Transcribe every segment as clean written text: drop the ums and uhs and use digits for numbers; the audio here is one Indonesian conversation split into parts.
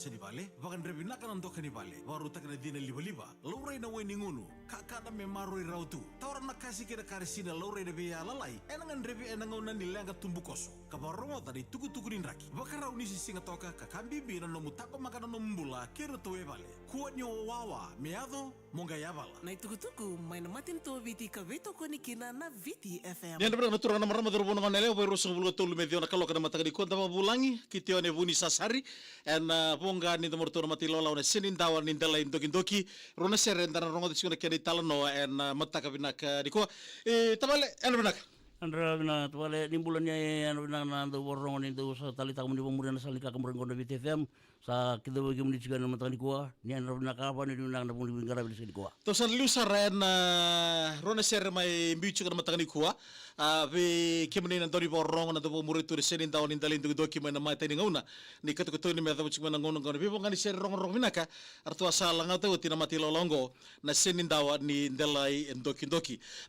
Senibale, wakan rebina kan untuk kanibale, waru tak kena dina liba-liba, laurai na weni ngunu, kakak me maroi rautu, tawar na kasih kira karisina laurai de beya lalai, enangan rebi enangan nilanga tumbu koso, kabarongo tadi tuku-tukurin raki, wakar rauni singa toka kakambi bina nomu tako makanan nombula kira tuwe bale, kuatnya wawa, meado, monggaya bala. Na tuku-tuku, main matin to viti kaveto konikina na Viti FM. Yan dapat naturang nama ramad rubun ngan eleo baru sebulu tulu medio na kalau kada mata kadi konta bulangi kitio ne buni sasari en ponga ni temor tur mati lola na sinin dawan ni dala indoki rona seren dan rongo tsuna kedi talano en mata kabina ka diko tabale en benak Andra bina tuale nimbulannya anu bina na do borong ni do sa talita kami pemuda na salika kemarin kondo Viti FM sa kita bagi meni juga na mata ni kuah ni andra bina kapa ni bina na pun bingara bisa di kuah. To san lusar en rona ser mai mbichu kada mata ni kuah ve kemeni na dori borong na do pemuda tur sinin dawan ni dala indoki mai na mata ni ngauna ni katu ni meta bucik mana ngono ngono bibo ngani ser rong minaka artu asal ngata uti na mati lolongo na sinin dawan ni dala indoki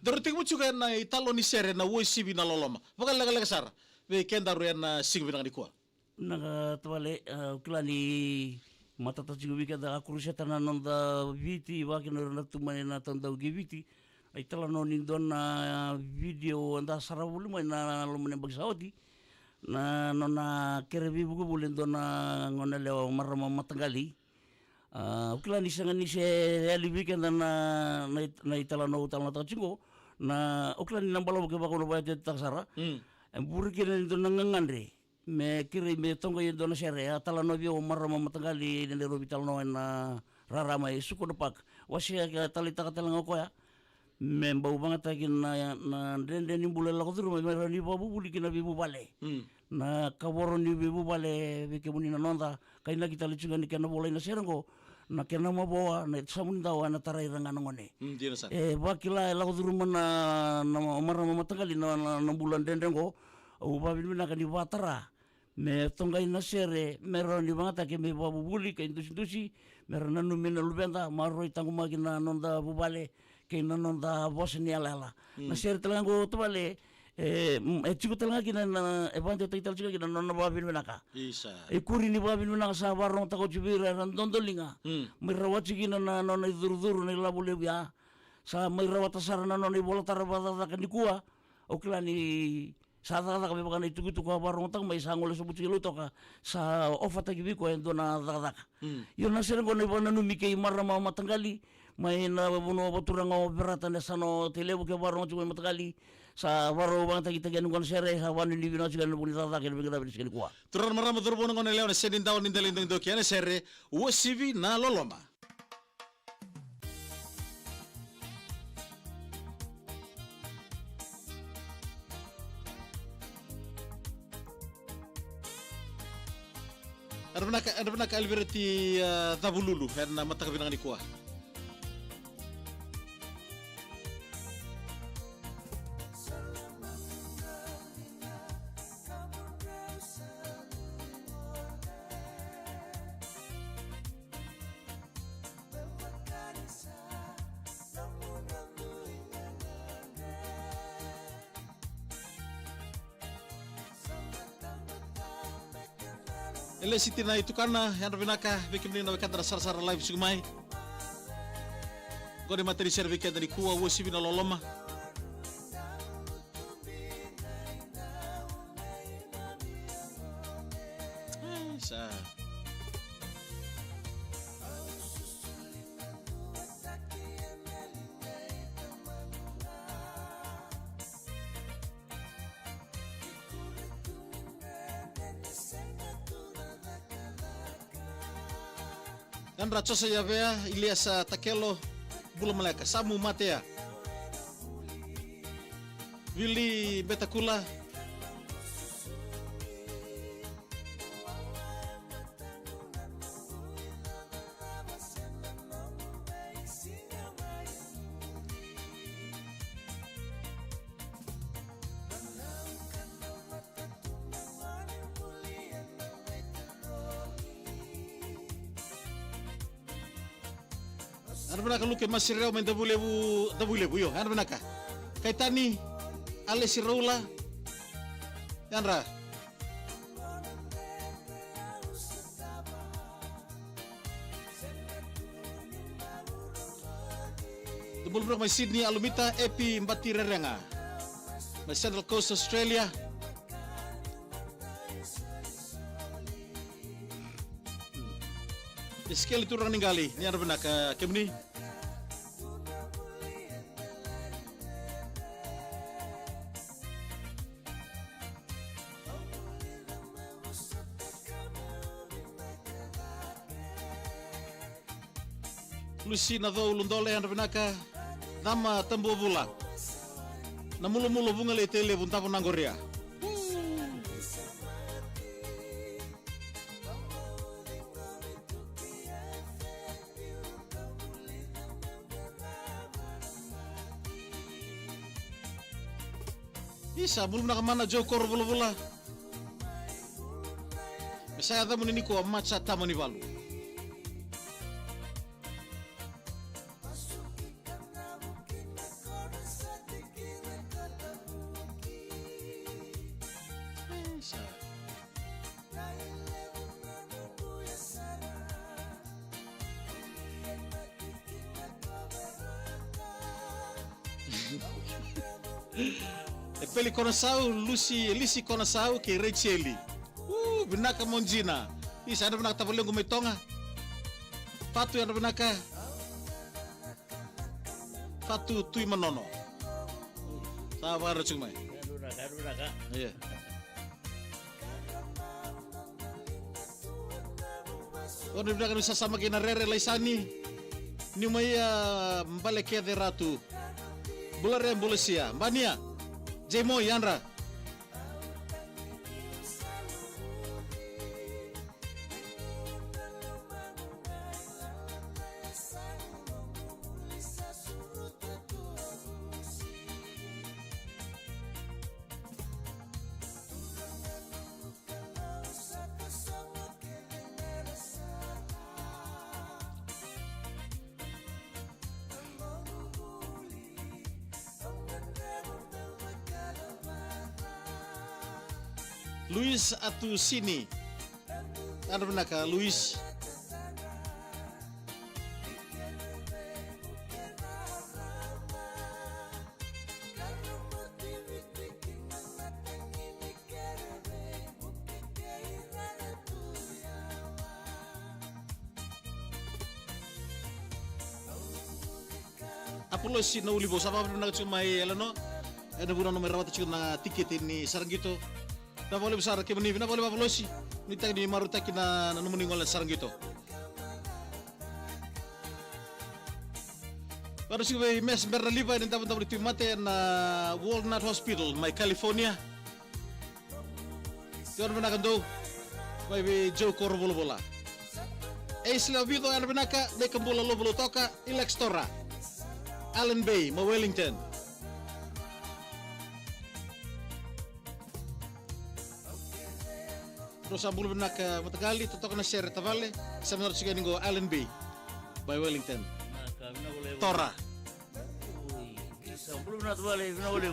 dorti bucik na italo ni ser na sibi na loloma bakal laga sar we kenda ruyan na sing binang di kuah Naga tuale klani mata ta jigo wika da kurusya tanan da Viti wakin na tumane na tanda Viti ay tala no ni don na video anda sarawul mai na lomane bagsawti na nona kerebi buku bulen don na ngona lewa marama matagali klani sangan ni se ali weekend na itala no utala ta jingo na uklan nambalo ke bakono bayat taksara buri kira itu nangangandre me kira me tongo yendo na sere atala no bio marama matagali ne robi talno na rarama suko depak wasia ka talita katala ngoko ya me bau banget lagi na dende ni bule la kodru me rani babu buli kina bibu bale na kaboro ni bibu bale be ke munina nonda kaina kita lucunga ni kana bola na serengo na kena mo boa na samun dawa na tarai rangan ngone wakila la kodru mana na marama matagali na bulan dendengo ubabin na kani watara me tongai na sere meron di banget ke me babu buli ke indusi meron nanu mena lubenda maroi tangu magina nonda bubale ke nonda bosnia lala na sere telango to bale chiku telanga kina na evanto taital chiku kina nonna babin menaka isa kuri ni babin menaka sa warong tako jubira ran dondolinga mirawat kina na nonna dur ni labule ya sa mirawat sarana nonna bola tarabata kan dikua oklani Sata kami makan itu warung tang mai sangol sebut cilu toka sa ofata gibi ko endo na dadak. Yo na seren ko ni bana no mikay marama matanggali may na buno baturang operatan sano telebu ke warung cuman matanggali sa waro bang tagi tagi anu kon sere sa wanu ni bino cigan buni dadak ke bigada biskeli kwa. Turan marama turbono kon leon senin dawn ni dalindong do kiane sere wo sivi na loloma. Ada pernah ke Alberti Tabululu karena mata kabinang ni kuah. Ele siti na itu karena yang binaka bikin na kata sar live sugmai. Gode materi serve dari kuah wo sibi na loloma. Sa kan raco saya bea Ilyas Takelo bula malaka samu matea Willy Betakula Ano ba nakaluke masiraw may dabulebu yo. Ano ba naka? Kay Tani Ale si Rola. Yan ra. Bulbrak may Sydney Alumita Epi Mbati Rerenga. May Central Coast Australia. Iskeli turang ninggali ni ano benak kemni. Lucy na do ulundole ano benaka dama tembo bula. Na mulo bunga le tele bunta punanggoria. Isa belum nakamana jokor bula. Saya tahu ini ko maca tamani balu. Peli konasau Lisi konasau ke Racheli. Benaka monjina. Isa ada benaka tabaleng gumetonga. Fatu yang ada benaka. Fatu tui manono. Sabar cuma. Aduh, Iya. Orang benaka bisa sama kena rere laisani. Ni maya mbale ke de ratu. Bulare bulesia. Mbania. Jemo Yandra. Luis Atu Sini. Ano benaka Luis? Apolo si na ulibo sama benaka cuma elano. Ada bulan nomor rawat cuma tiket ini sarang gitu. Na boleh besar ke meni, na boleh babolosi. Ni tag ni maruta kina nanu meninggal sarang gitu. Baru sih mes berliba dan tamu-tamu di mate na Walnut Hospital, my California. Jangan benakan do, by Joe Corvolo bola. Isla Vito yang benaka, de kembola lo bolo toka, Ilextora, Allen Bay, ma Wellington. Terus ambul benak matagali tutok na share tavale sa menurut siga ningo Allen Bay by Wellington. Tora. Isa belum nak balik, na boleh.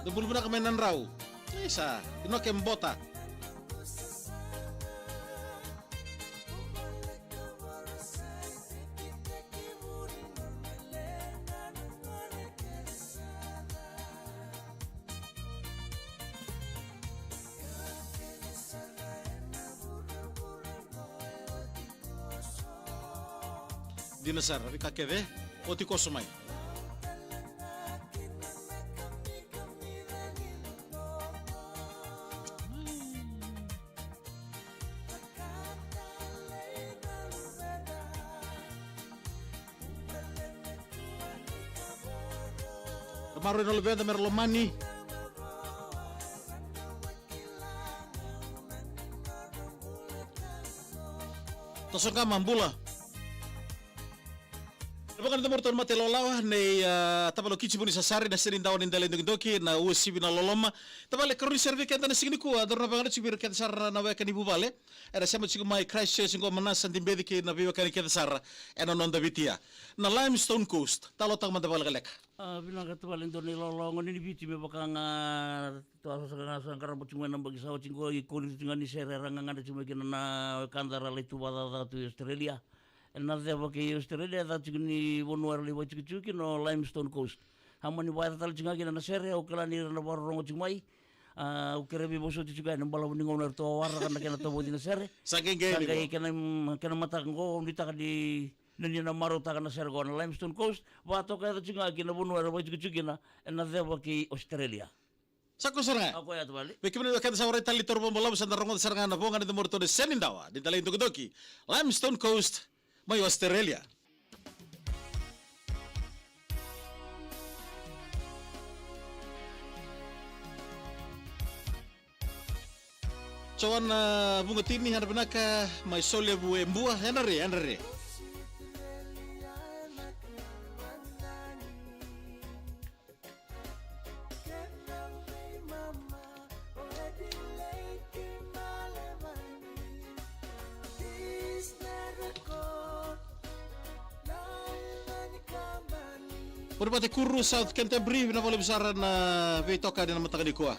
Debul benak mainan raw. Isa, dino kembota. Dinasar, tapi kakek deh, oti kosomai. Kemarin no lebih ada merlomani. Tosok ka mambula. Rongan de Morton Matelolawa nei tabalo kichibuni sasari na sirin dawan indale ndoki na usibi na loloma tabale karuni serve kenta na signi ku adorna bangana chibir kenta sarra na weka ni bubale era sema chiku mai Christchurch ngo manasa ndimbedi ke na biwa kan kenta sarra ena nonda vitia na Limestone Coast talo tang mandabal galek. Bilang kata paling doni lolongan ini biti me bakanga to asa sangkara cuma nang bagi sawo cinggo ikut dengan ni sererang ngada cuma kena na kandara letu bada tu Australia. Another ke Australia da chigni wonwar li wach chuki no Limestone Coast. Hamani wa tal chinga kina na sere o kala ni na borong chimai. O kerebi boso chuka na bala ni ngonar to war kana kena to bodina sere. Saking gay kena mata ngo ndita di nani na maro ta kana sere go na Limestone Coast wa to ka chinga kina wonwar wach chuki na another ke Australia. Sako saranga. Ako ya tbali. Bekimene wakati sawara tali torbo bola besar rongo saranga na bonga de morto de senindawa di dalai doki Limestone Coast mai Australia. Cawan bunga tini hana benaka mai sole bu embua henare. Berbati kuru South Canterbury na boleh besar na veitoka di nama takani kuah.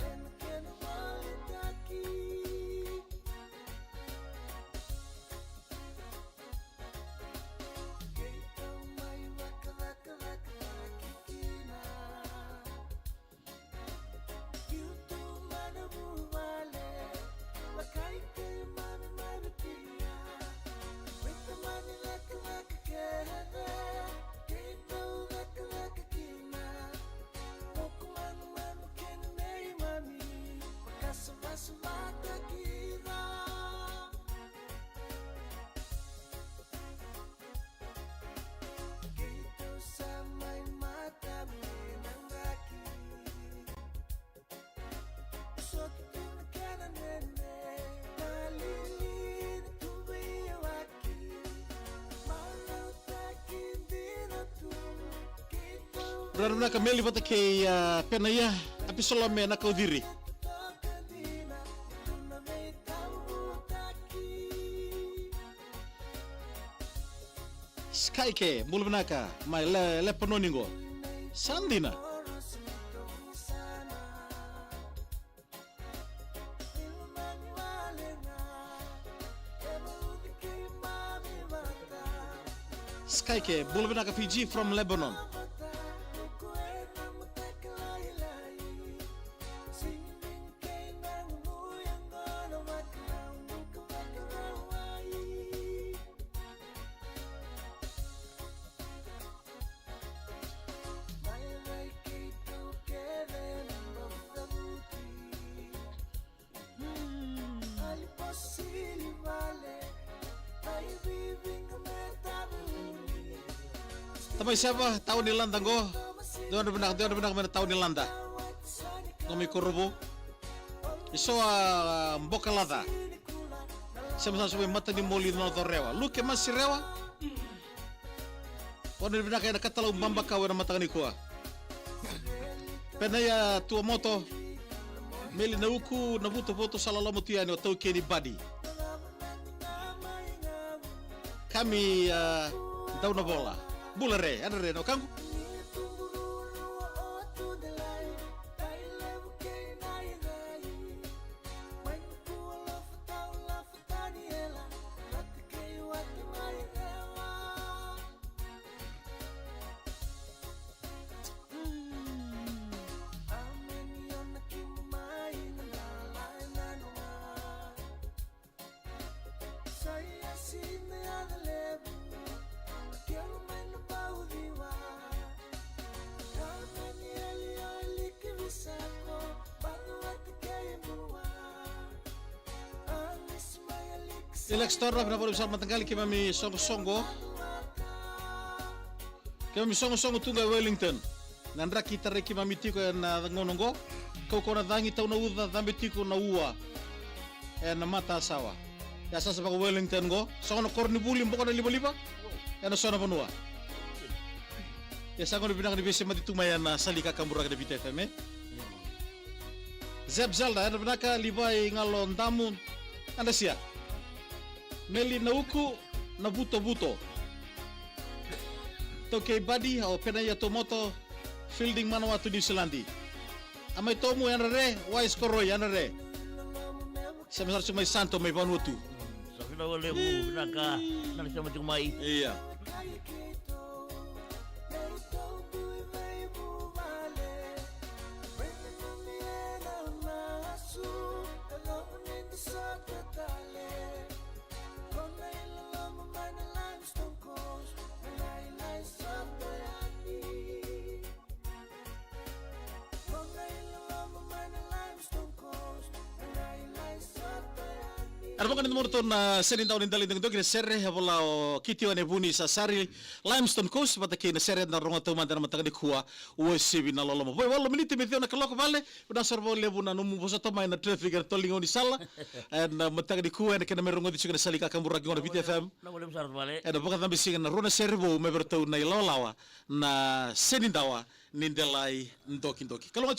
Raruna kameli bata ke pena ya api solome na kaudiri. Sky ke mulbenaka mai le penoningo. Sandina. Sky ke mulbenaka Fiji from Lebanon. Tapi siapa tahu ni landa go? Dia benak mana tahu ni landa? Kami kurubu. Iso mboka lada. Sama mata ni moli no rewa. Lu ke masih rewa? Orang benak ada kata lu bamba kau na mata ni kuah. Pena ya tua moto. Meli na uku na buto foto salala mutiani o tau keni badi. Kami tahu na bola. Bulare, ada no kangu. Alex Torra na boleh besar matanggali kaya mami songo tunga Wellington nandra kita reki mami tiko na ngonongo kau kona dangi tau na uda dambe tiko na ua na mata sawa ya sasa bako Wellington go songo na korni buli mboko na liba na sona panua Ya sangon binang ni bese mati tumayan na salika kambura kada Vita FM. Zeb Zalda ana binaka libai ngalon tamun. Anda sia. Meli na uku na buto. Toke badi au penaya tomoto fielding mana watu New Zealandi. Amai tomu yana re, wais koro yana re. Sama cuma santo mai vanuatu. Sabi na wale mo binaka nang sama cumai. Iya. Arbokan morton na senin taon indali ng dogre serre habola o kitio ne buni sa sari limestone coast bata ke na serre na ronga to mandar mataga de kuwa o sibi na lolo boy wallo minute me na kaloko vale udah sorbo lebu na numu bosa to mai na traffic er tolingo ni sala en mataga de kuwa ne kana me ronga di sugana salika kambura ngona Vita FM Na wale besar vale. en bokan tambi singa na rona serre bo me berto na lolawa na senin tawa nindelai ndoki kalonga